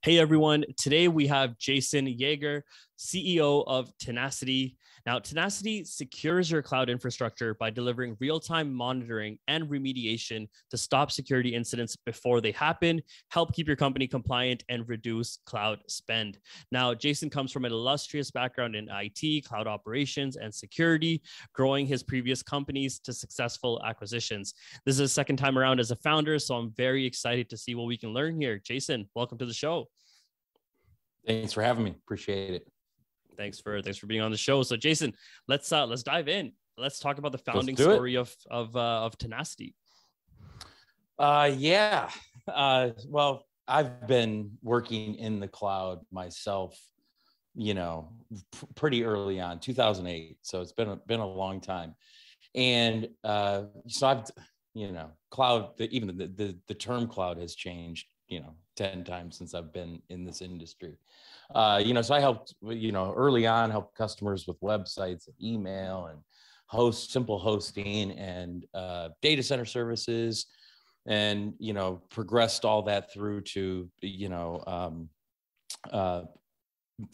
Hey everyone, today we have Jason Yaeger, CEO of Tenacity. Now, Tenacity secures your cloud infrastructure by delivering real-time monitoring and remediation to stop security incidents before they happen, help keep your company compliant, and reduce cloud spend. Now, Jason comes from an illustrious background in IT, cloud operations, and security, growing his previous companies to successful acquisitions. This is his second time around as a founder, so I'm very excited to see what we can learn here. Jason, welcome to the show. Thanks for having me. Appreciate it. Thanks for being on the show. So, Jason, let's dive in. Let's talk about the founding story of Tenacity. Well, I've been working in the cloud myself, pretty early on, 2008. So it's been a long time, and so I've, cloud. Even the term cloud has changed, 10 times since I've been in this industry. So I helped, early on, help customers with websites, and email, and simple hosting, and data center services, and progressed all that through to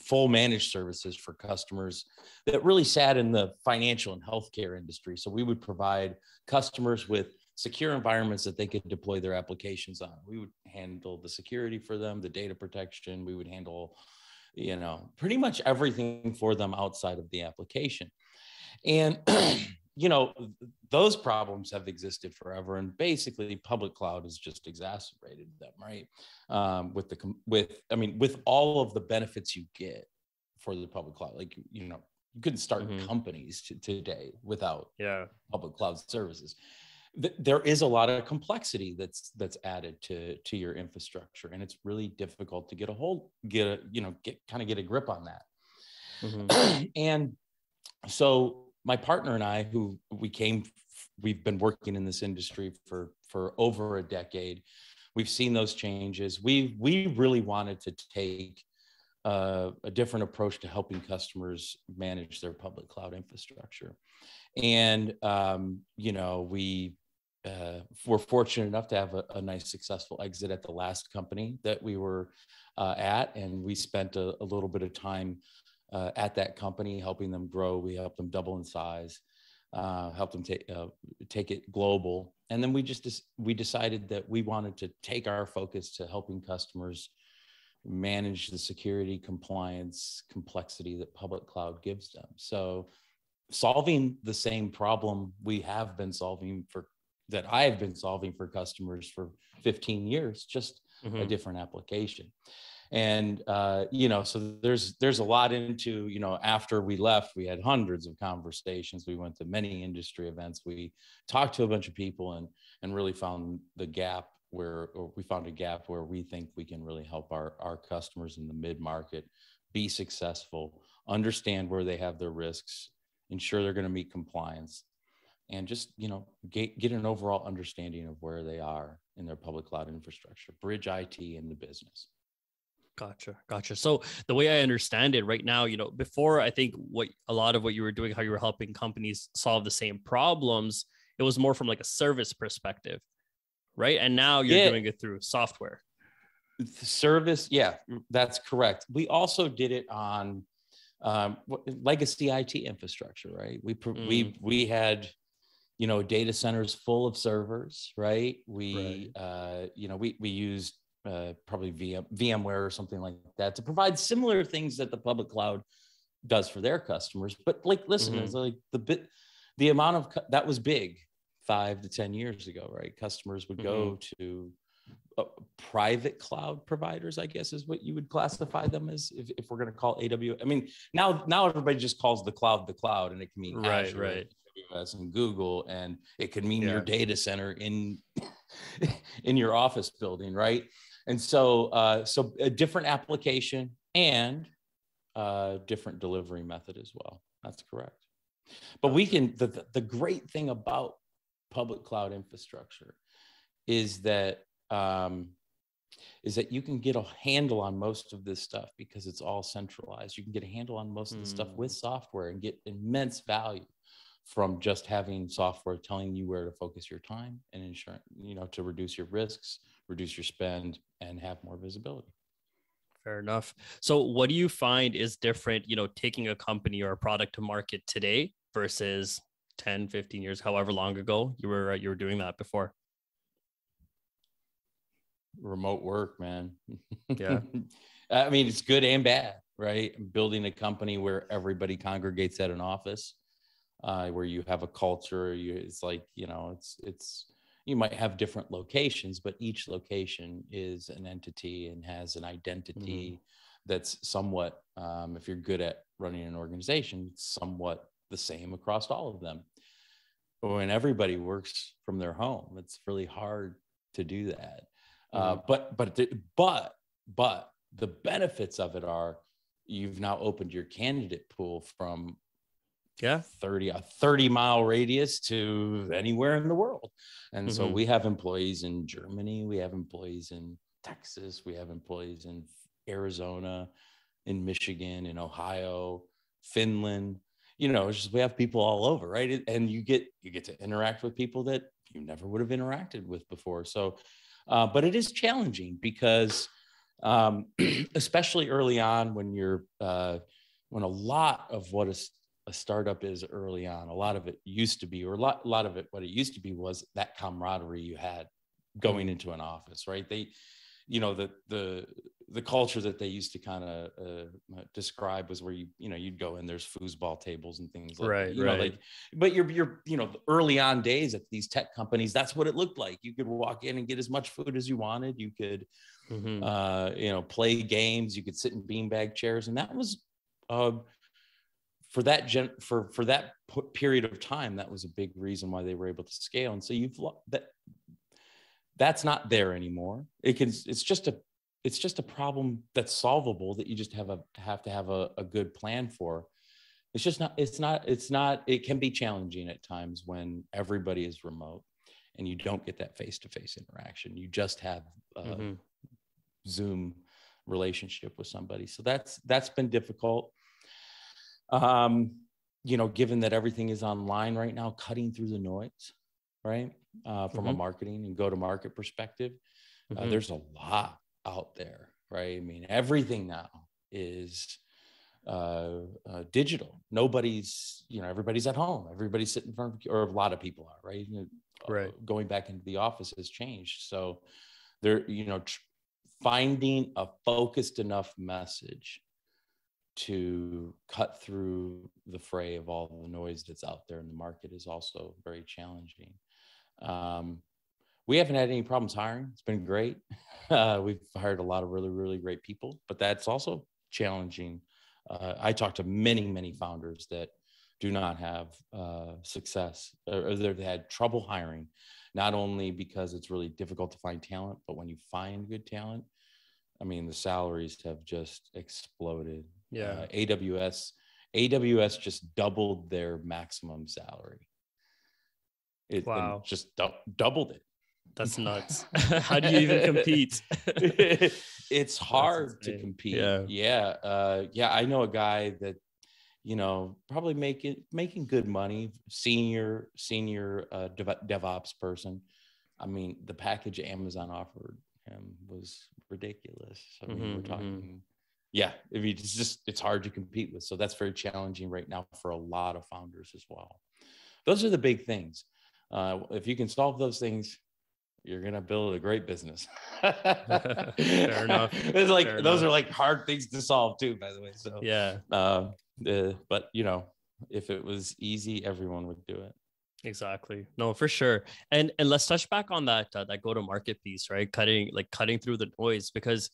full managed services for customers that really sat in the financial and healthcare industry. So we would provide customers with secure environments that they could deploy their applications on. We would handle the security for them, the data protection. We would handle, pretty much everything for them outside of the application. And, those problems have existed forever. And basically public cloud has just exacerbated them, right? With all of the benefits you get for the public cloud, like, you couldn't start companies today without public cloud services. There is a lot of complexity that's added to your infrastructure, and it's really difficult to get a grip on that. And so my partner and I, we've been working in this industry for over a decade. We've seen those changes. We really wanted to take a different approach to helping customers manage their public cloud infrastructure. And, we're fortunate enough to have a nice successful exit at the last company that we were at. And we spent a little bit of time at that company, helping them grow. We helped them double in size, helped them take it global. And then we decided that we wanted to take our focus to helping customers manage the security, compliance, complexity that public cloud gives them. So solving the same problem I have been solving for customers for 15 years, just a different application. And, so there's a lot into, after we left, we had hundreds of conversations. We went to many industry events. We talked to a bunch of people and really found a gap where we think we can really help our customers in the mid-market be successful, understand where they have their risks, ensure they're going to meet compliance, and just, get an overall understanding of where they are in their public cloud infrastructure, bridge IT in the business. Gotcha. So the way I understand it right now, before, I think a lot of what you were doing, how you were helping companies solve the same problems, it was more from like a service perspective, right? And now you're doing it through software. The service, yeah, that's correct. We also did it on legacy IT infrastructure, right? We had, data centers full of servers, right? We used probably VMware or something like that to provide similar things that the public cloud does for their customers. But it's like the amount of that was big 5 to 10 years ago, right? Customers would go to private cloud providers, I guess is what you would classify them as, if we're going to call AWS. I mean, now everybody just calls the cloud, and it can mean Azure, AWS, and Google, and it could mean your data center in your office building, right? And so so a different application and a different delivery method as well. That's correct. But we can, the great thing about public cloud infrastructure is that you can get a handle on most of this stuff because it's all centralized. You can get a handle on most of the stuff with software and get immense value from just having software telling you where to focus your time and ensure, to reduce your risks, reduce your spend, and have more visibility. Fair enough. So what do you find is different, taking a company or a product to market today versus 10, 15 years, however long ago you were doing that before? Remote work, man. Yeah. I mean, it's good and bad, right? Building a company where everybody congregates at an office, where you have a culture. It's like, it's you might have different locations, but each location is an entity and has an identity that's somewhat, if you're good at running an organization, it's somewhat the same across all of them. But when everybody works from their home, it's really hard to do that. But the benefits of it are you've now opened your candidate pool from a 30-mile radius to anywhere in the world. And so we have employees in Germany, we have employees in Texas, we have employees in Arizona, in Michigan, in Ohio, Finland. It's just, we have people all over, right? And you get to interact with people that you never would have interacted with before. So, but it is challenging because, especially early on, when when a lot of what a startup is early on, a lot of it used to be, or a lot of it, what it used to be was that camaraderie you had going into an office, right? The culture that they used to kind of describe was where you'd go and there's foosball tables and things like that. But the early on days at these tech companies, that's what it looked like. You could walk in and get as much food as you wanted. You could, play games. You could sit in beanbag chairs, and that was for that period of time. That was a big reason why they were able to scale. And so that's not there anymore. It's just a problem that's solvable, that you just have to have a good plan for. It can be challenging at times when everybody is remote and you don't get that face-to-face interaction. You just have a Zoom relationship with somebody. So that's been difficult. Given that everything is online right now, cutting through the noise, right? From a marketing and go-to-market perspective, there's a lot out there, right? I mean, everything now is digital. Everybody's at home. Everybody's sitting in front of, or a lot of people are, right? Going back into the office has changed. So they're, finding a focused enough message to cut through the fray of all the noise that's out there in the market is also very challenging. We haven't had any problems hiring. It's been great. We've hired a lot of really, really great people, but that's also challenging. I talk to many, many founders that do not have success, or they've had trouble hiring, not only because it's really difficult to find talent, but when you find good talent, I mean, the salaries have just exploded. Yeah. AWS just doubled their maximum salary. Wow. Just doubled it. That's nuts. How do you even compete? It's hard to compete. Yeah. I know a guy that, probably making good money, senior DevOps person. I mean, the package Amazon offered him was ridiculous. I mean, we're talking, it's hard to compete with. So that's very challenging right now for a lot of founders as well. Those are the big things. If you can solve those things, you're going to build a great business. Fair enough. It's like, those are like hard things to solve too, by the way. So, but if it was easy, everyone would do it. Exactly. No, for sure. And let's touch back on that go-to-market piece, right? Cutting through the noise, because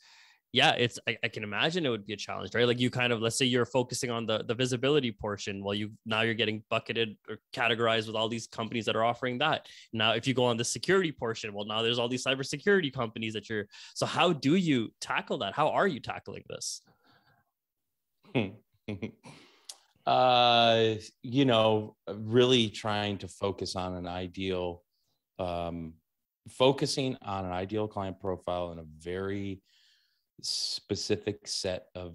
I can imagine it would be a challenge, right? Like you kind of, let's say you're focusing on the visibility portion, while you're getting bucketed or categorized with all these companies that are offering that. Now, if you go on the security portion, well, now there's all these cybersecurity companies so how do you tackle that? How are you tackling this? Really trying to focusing on an ideal client profile in a very specific set of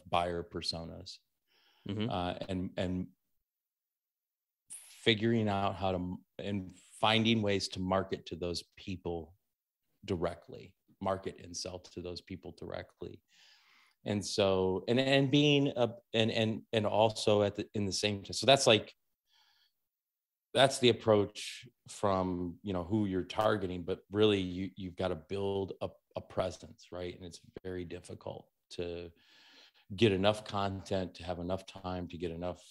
buyer personas, and figuring out and finding ways to market to those people directly, market and sell to those people directly. And so, and being and also in the same time. So that's the approach from, who you're targeting, but really you've got to build a presence, right? And it's very difficult to get enough content, to have enough time, to get enough,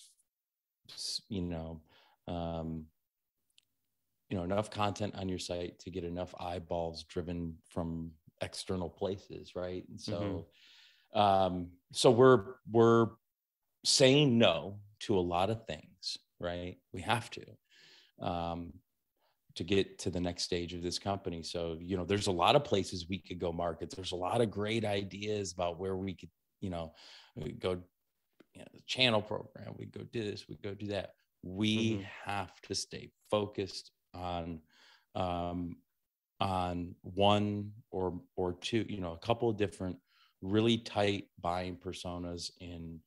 enough content on your site, to get enough eyeballs driven from external places, right? And so, so we're saying no to a lot of things, right? We have to get to the next stage of this company. So, there's a lot of places we could go market. There's a lot of great ideas about where we could, we go, the channel program, we go do this, we go do that. We have to stay focused on one or two, a couple of different really tight buying personas in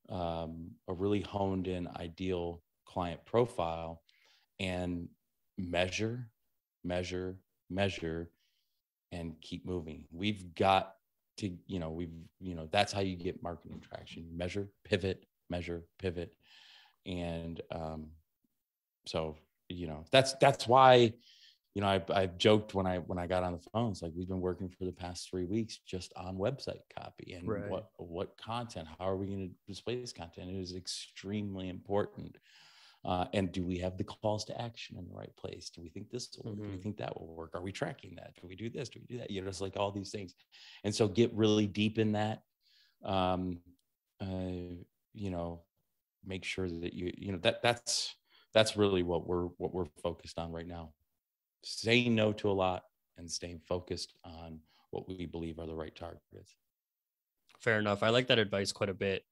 a really honed in ideal client profile, and measure, and keep moving. We've got to, that's how you get marketing traction. Measure, pivot. And so, that's why, I've joked when I got on the phone, it's like, we've been working for the past 3 weeks just on website copy and what content, how are we going to display this content? It is extremely important. And do we have the calls to action in the right place? Do we think this will work? Do we think that will work? Are we tracking that? Do we do this? Do we do that? It's like all these things. And so get really deep in that, make sure that that's really what we're focused on right now. Saying no to a lot and staying focused on what we believe are the right targets. Fair enough. I like that advice quite a bit.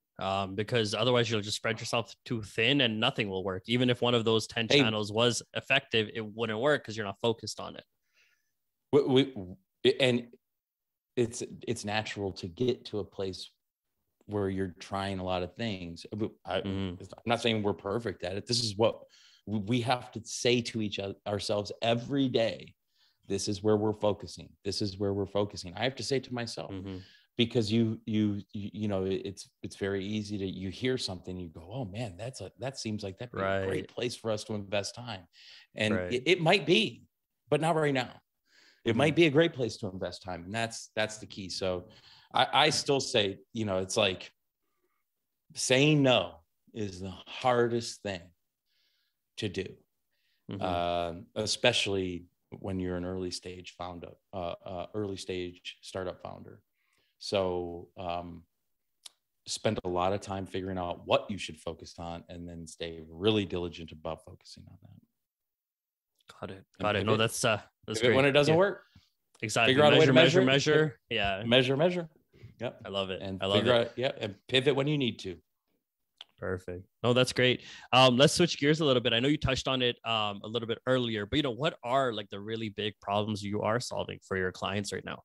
Because otherwise you'll just spread yourself too thin and nothing will work. Even if one of those 10 channels was effective, it wouldn't work because you're not focused on it. And it's natural to get to a place where you're trying a lot of things. I'm not saying we're perfect at it. This is what we have to say to ourselves every day. This is where we're focusing. This is where we're focusing. I have to say to myself, because it's very easy to, you hear something, you go, oh man, that seems like that'd be a great place for us to invest time. And it might be, but not right now. It might be a great place to invest time. And that's the key. So I still say, it's like saying no is the hardest thing to do, especially when you're an early stage startup founder. So spend a lot of time figuring out what you should focus on, and then stay really diligent about focusing on that. Got it. No, that's great. When it doesn't work, exactly. Figure out a way to measure. Yeah. Measure. Yep. I love it. And I love it. And pivot when you need to. Perfect. No, that's great. Let's switch gears a little bit. I know you touched on it a little bit earlier, but what are like the really big problems you are solving for your clients right now?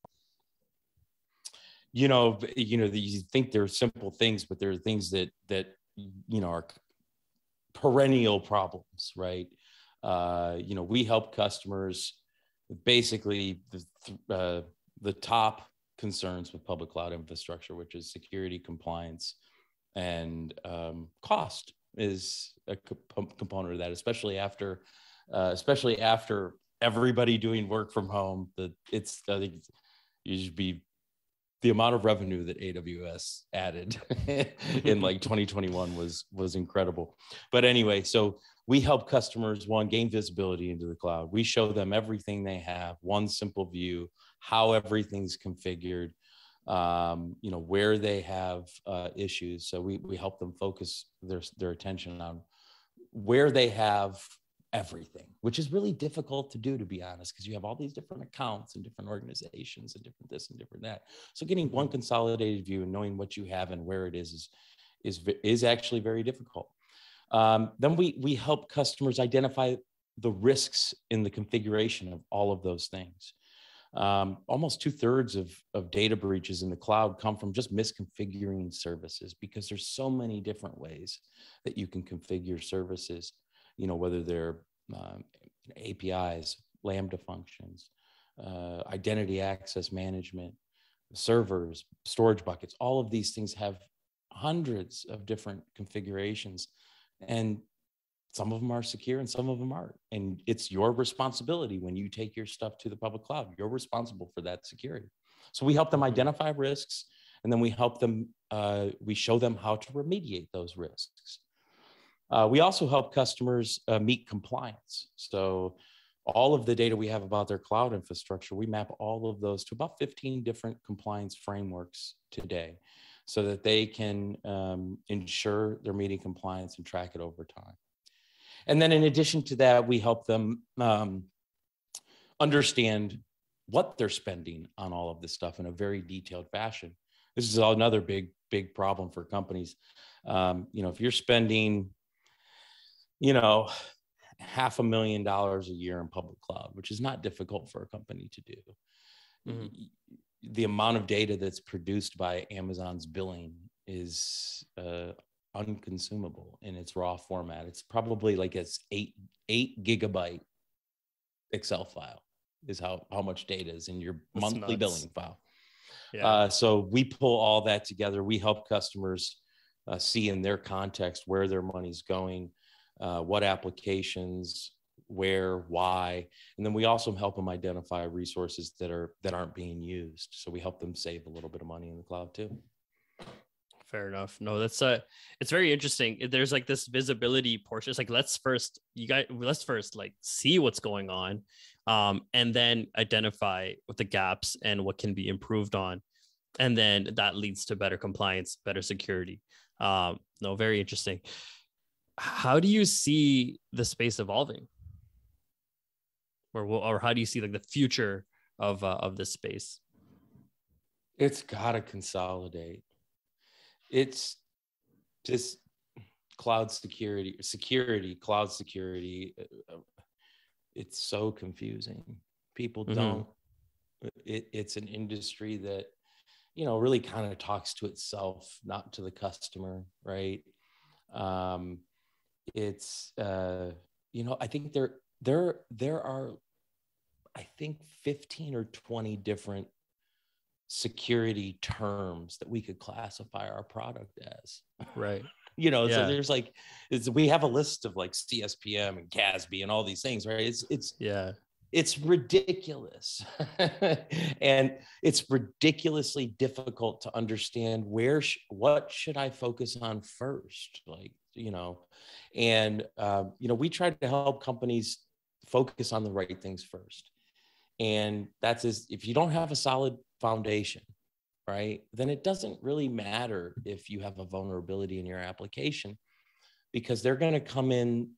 You think they're simple things, but there are things that are perennial problems, right? We help customers. Basically, the top concerns with public cloud infrastructure, which is security, compliance, and cost, is a component of that. Especially after everybody doing work from home, I think you should be. The amount of revenue that AWS added in like 2021 was incredible. But anyway, so we help customers, gain visibility into the cloud. We show them everything they have, one simple view, how everything's configured, where they have issues. So we help them focus their attention on where they have everything, which is really difficult to do, to be honest, because you have all these different accounts and different organizations and different this and different that. So getting one consolidated view and knowing what you have and where it is actually very difficult. Then we help customers identify the risks in the configuration of all of those things. Almost 2/3 of data breaches in the cloud come from just misconfiguring services, because there's so many different ways that you can configure services, whether they're APIs, Lambda functions, identity access management, servers, storage buckets. All of these things have hundreds of different configurations, and some of them are secure and some of them aren't. And it's your responsibility when you take your stuff to the public cloud. You're responsible for that security. So we help them identify risks, and then we help them, we show them how to remediate those risks. We also help customers meet compliance. So all of the data we have about their cloud infrastructure, we map all of those to about 15 different compliance frameworks today, so that they can ensure they're meeting compliance and track it over time. And then in addition to that, we help them understand what they're spending on all of this stuff in a very detailed fashion. This is another big problem for companies. If you're spending, $500,000 a year in public cloud, which is not difficult for a company to do. The amount of data that's produced by Amazon's billing is unconsumable in its raw format. It's probably like it's 8 gigabyte Excel file is how much data is in your monthly billing file. Yeah. So we pull all that together. We help customers see in their context where their money's going, what applications, where, why, and then we also help them identify resources that aren't being used. So we help them save a little bit of money in the cloud too. Fair enough. No, that's it's very interesting. There's like this visibility portion. It's like, let's first like see what's going on, and then identify what the gaps and what can be improved on. And then that leads to better compliance, better security. No, very interesting. How do you see the space evolving? Or how do you see like the future of this space? It's got to consolidate. It's just cloud security, cloud security. It's so confusing. People don't, it's an industry that, really kind of talks to itself, not to the customer, right? It's, I think there are, 15 or 20 different security terms that we could classify our product as. Right. So there's like, we have a list of like CSPM and CASB and all these things, right? It's ridiculous. And it's ridiculously difficult to understand what should I focus on first? We try to help companies focus on the right things first. And that's if you don't have a solid foundation, right, then it doesn't really matter if you have a vulnerability in your application, because they're going to come in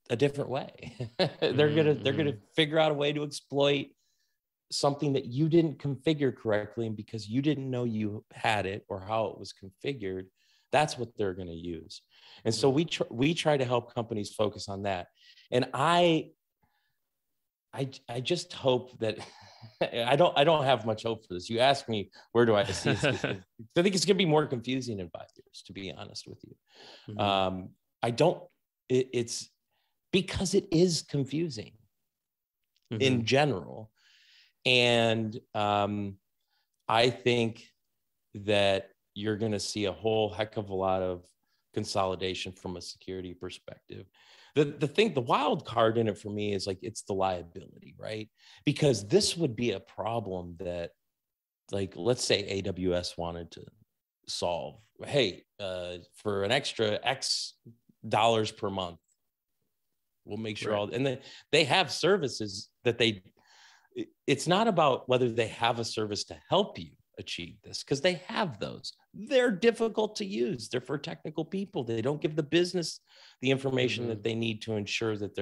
a different way. They're going to figure out a way to exploit something that you didn't configure correctly, and because you didn't know you had it or how it was configured, that's what they're going to use. And so we try to help companies focus on that. And I just hope that I don't have much hope for this. You asked me, where do I see this? I think it's going to be more confusing in 5 years, to be honest with you. It's because it is confusing in general. And I think that you're going to see a whole heck of a lot of consolidation from a security perspective. The wild card in it for me is like, it's the liability, right? Because this would be a problem that, like, let's say AWS wanted to solve. Hey, for an extra X dollars per month, we'll make sure and they have services that it's not about whether they have a service to help you achieve this, because they have those. They're difficult to use. They're for technical people. They don't give the business the information that they need to ensure that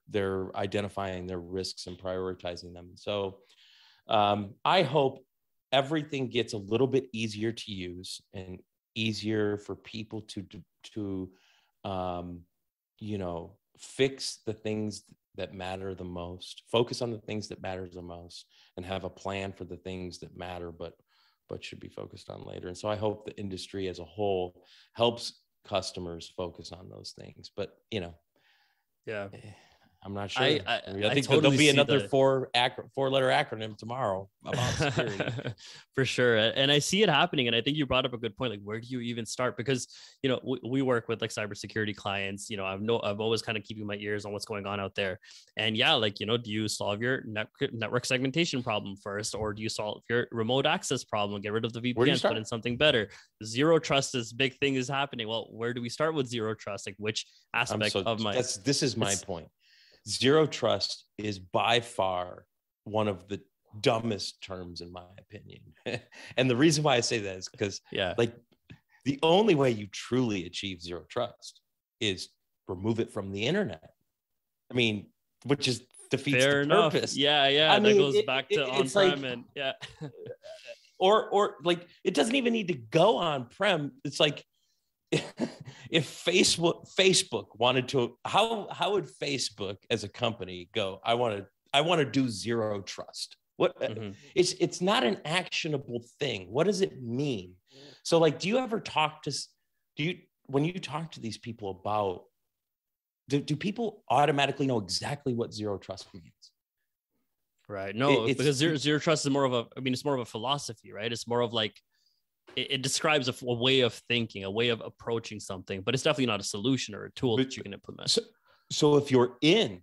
they're identifying their risks and prioritizing them. So I hope everything gets a little bit easier to use and easier for people to fix the things that matter the most, focus on the things that matter the most, and have a plan for the things that matter, but should be focused on later. And so I hope the industry as a whole helps customers focus on those things. But, I'm not sure. I think totally there'll be see another the four-letter acronym tomorrow about security. for sure. And I see it happening. And I think you brought up a good point. Like, where do you even start? Because, you know, we work with like cybersecurity clients. You know, I've always kind of keeping my ears on what's going on out there. And yeah, like, you know, do you solve your network segmentation problem first, or do you solve your remote access problem, get rid of the VPN, put in something better? Zero trust is big thing is happening. Well, where do we start with zero trust? Like, which aspect of my, this is my point. Zero trust is by far one of the dumbest terms in my opinion. And the reason why I say that is because like the only way you truly achieve zero trust is remove it from the internet. I mean, which is defeats fair the enough. Purpose. Yeah. I mean, that goes back to on-prem and or like it doesn't even need to go on-prem. It's like if Facebook wanted to, how would Facebook as a company go, I want to do zero trust? What it's not an actionable thing. What does it mean? So like, do you ever talk to, when you talk to these people about, do people automatically know exactly what zero trust means? Right. No, because zero trust is more of it's more of a philosophy, right? It's more of like, it describes a way of thinking, a way of approaching something, but it's definitely not a solution or a tool that you can implement. So if you're in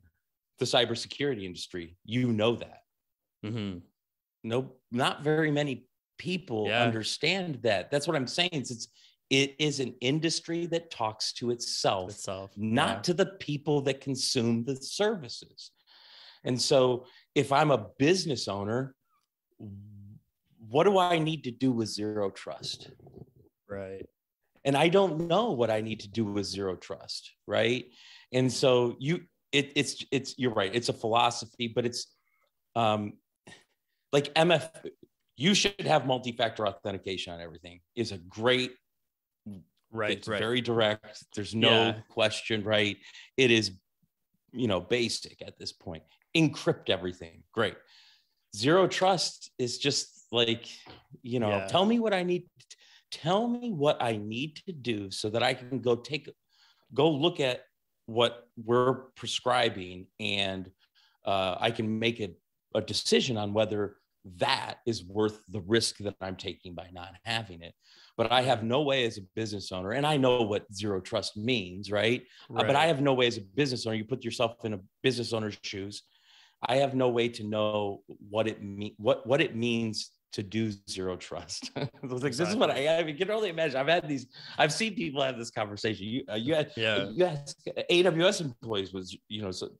the cybersecurity industry, you know that. No, not very many people understand that. That's what I'm saying. It is an industry that talks to itself. Not to the people that consume the services. And so if I'm a business owner, what do I need to do with zero trust? Right. And I don't know what I need to do with zero trust. Right. And so you're right. It's a philosophy, but it's like you should have multi-factor authentication on everything is a great, it's very direct. There's no question, right? It is, basic at this point. Encrypt everything. Great. Zero trust is just like, tell me what I need to do so that I can go look at what we're prescribing, and I can make a decision on whether that is worth the risk that I'm taking by not having it. But I have no way as a business owner, and I know what zero trust means, right? But I have no way as a business owner. You put yourself in a business owner's shoes. I have no way to know what it means to do zero trust. I was like, this is what I mean, you can only imagine. I've seen people have this conversation. You ask AWS employees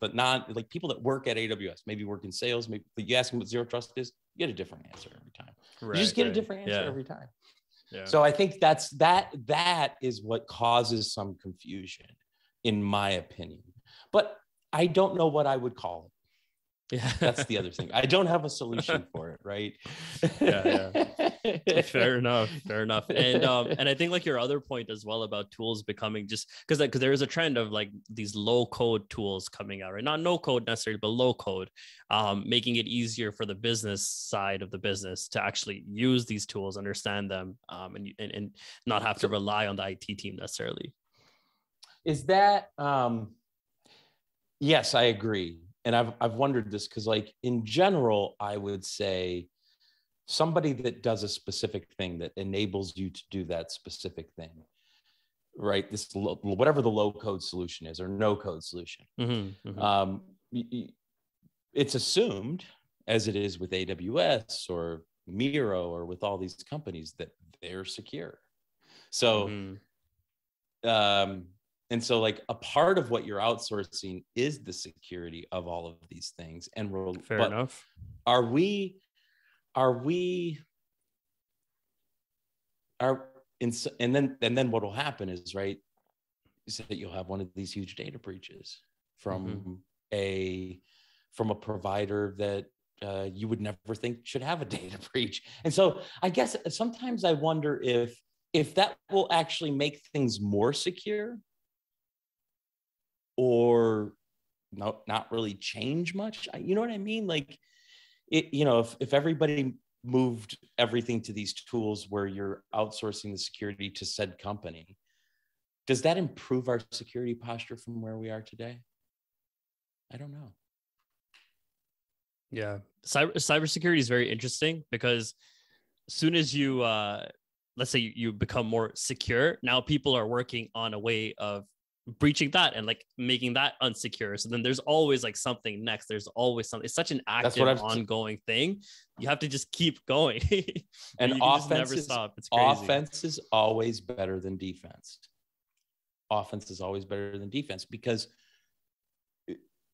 but not like people that work at AWS, maybe work in sales, maybe you ask them what zero trust is, you get a different answer every time. You just get a different answer every time. Yeah. So I think that is what causes some confusion, in my opinion. But I don't know what I would call it. Yeah, that's the other thing. I don't have a solution for it, right? Fair enough. And I think like your other point as well about tools becoming just because there is a trend of like these low code tools coming out, right? Not no code necessarily, but low code, making it easier for the business side of the business to actually use these tools, understand them, and not have to rely on the IT team necessarily. Is that yes, I agree. And I've wondered this because, like, in general, I would say somebody that does a specific thing that enables you to do that specific thing, right? This whatever the low code solution is or no code solution. It's assumed, as it is with AWS or Miro or with all these companies, that they're secure. So, and so like a part of what you're outsourcing is the security of all of these things. And fair enough. And then what will happen is, right, is that you'll have one of these huge data breaches from a provider that you would never think should have a data breach. And so I guess sometimes I wonder if that will actually make things more secure, or not really change much. You know what I mean? Like, if everybody moved everything to these tools where you're outsourcing the security to said company, does that improve our security posture from where we are today? I don't know. Yeah. Cybersecurity is very interesting because as soon as you, let's say you become more secure, now people are working on a way of breaching that and like making that unsecure. So then there's always like something next. There's always something. It's such an active, ongoing thing. You have to just keep going. And you can just never stop. It's crazy. Offense is always better than defense. Offense is always better than defense, because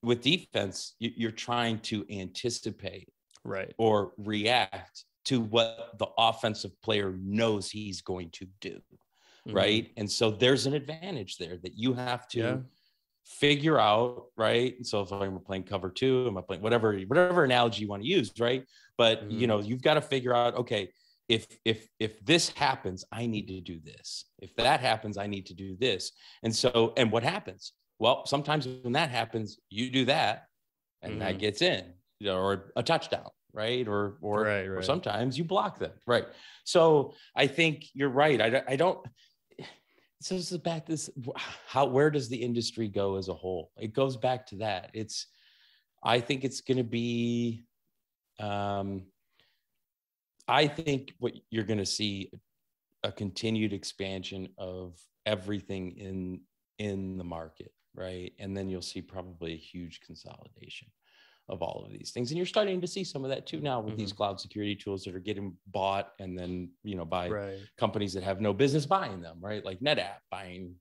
with defense, you're trying to anticipate, right, or react to what the offensive player knows he's going to do, right? And so there's an advantage there that you have to figure out, right? And so if I'm playing cover two, am I playing whatever analogy you want to use, right? But you know, you've got to figure out, okay, if this happens, I need to do this. If that happens, I need to do this. And so, and what happens? Well, sometimes when that happens, you do that, and that gets in, you know, or a touchdown, right? Or sometimes you block them, right? So I think you're right. I don't. So this is back to this. Where does the industry go as a whole? It goes back to that. I think it's going to be. I think what you're going to see a continued expansion of everything in the market, right? And then you'll see probably a huge consolidation of all of these things. And you're starting to see some of that too now with these cloud security tools that are getting bought and then, you know, by companies that have no business buying them, right? Like NetApp buying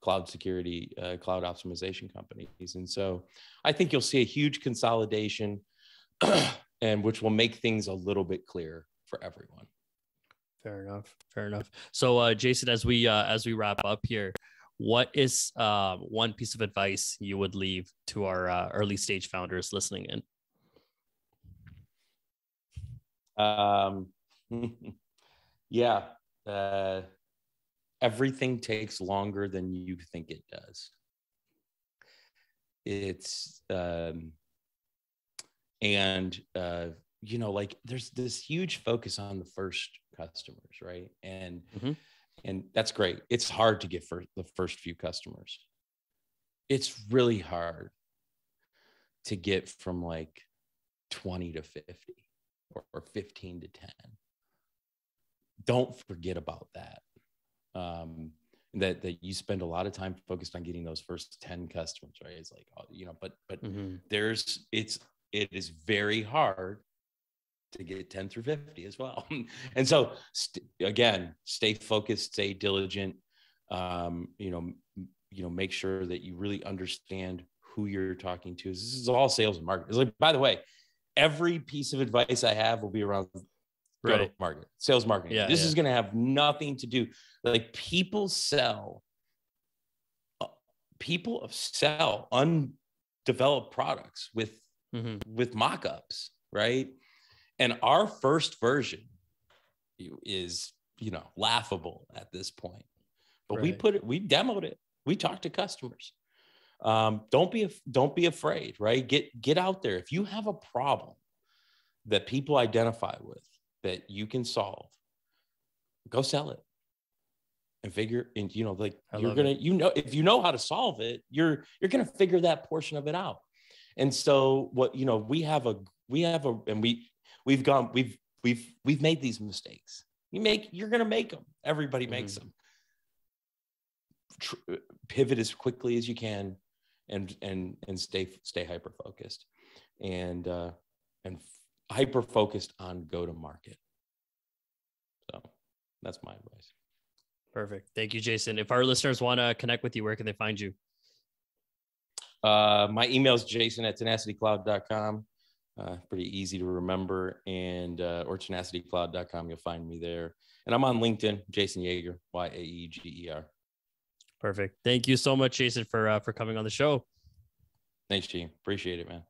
cloud security, cloud optimization companies. And so I think you'll see a huge consolidation and which will make things a little bit clearer for everyone. Fair enough. So Jason, as we wrap up here, what is one piece of advice you would leave to our early stage founders listening in? Everything takes longer than you think it does. It's you know, like there's this huge focus on the first customers, right? And that's great. It's hard to get for the first few customers. It's really hard to get from like 20 to 50 or 15 to 10. Don't forget about that. That you spend a lot of time focused on getting those first 10 customers, right? It's like, you know, but it is very hard to get 10 through 50 as well. And so again, stay focused, stay diligent, you know, make sure that you really understand who you're talking to. This is all sales and marketing. It's like, by the way, every piece of advice I have will be around go-to-market, sales marketing. This is going to have nothing to do, like people sell undeveloped products with mock-ups, right? And our first version is, you know, laughable at this point, but we demoed it. We talked to customers. Don't be afraid, right? Get out there. If you have a problem that people identify with that you can solve, go sell it and figure. And you know, like if you know how to solve it, you're gonna figure that portion of it out. And so we've made these mistakes. You're going to make them. Everybody makes them. Pivot as quickly as you can and stay hyper focused and hyper focused on go to market. So that's my advice. Perfect. Thank you, Jason. If our listeners want to connect with you, where can they find you? My email is jason@tenacitycloud.com. Pretty easy to remember, and or tenacitycloud.com. You'll find me there. And I'm on LinkedIn, Jason Yaeger, Yaeger. Perfect. Thank you so much, Jason, for coming on the show. Thanks, G. Appreciate it, man.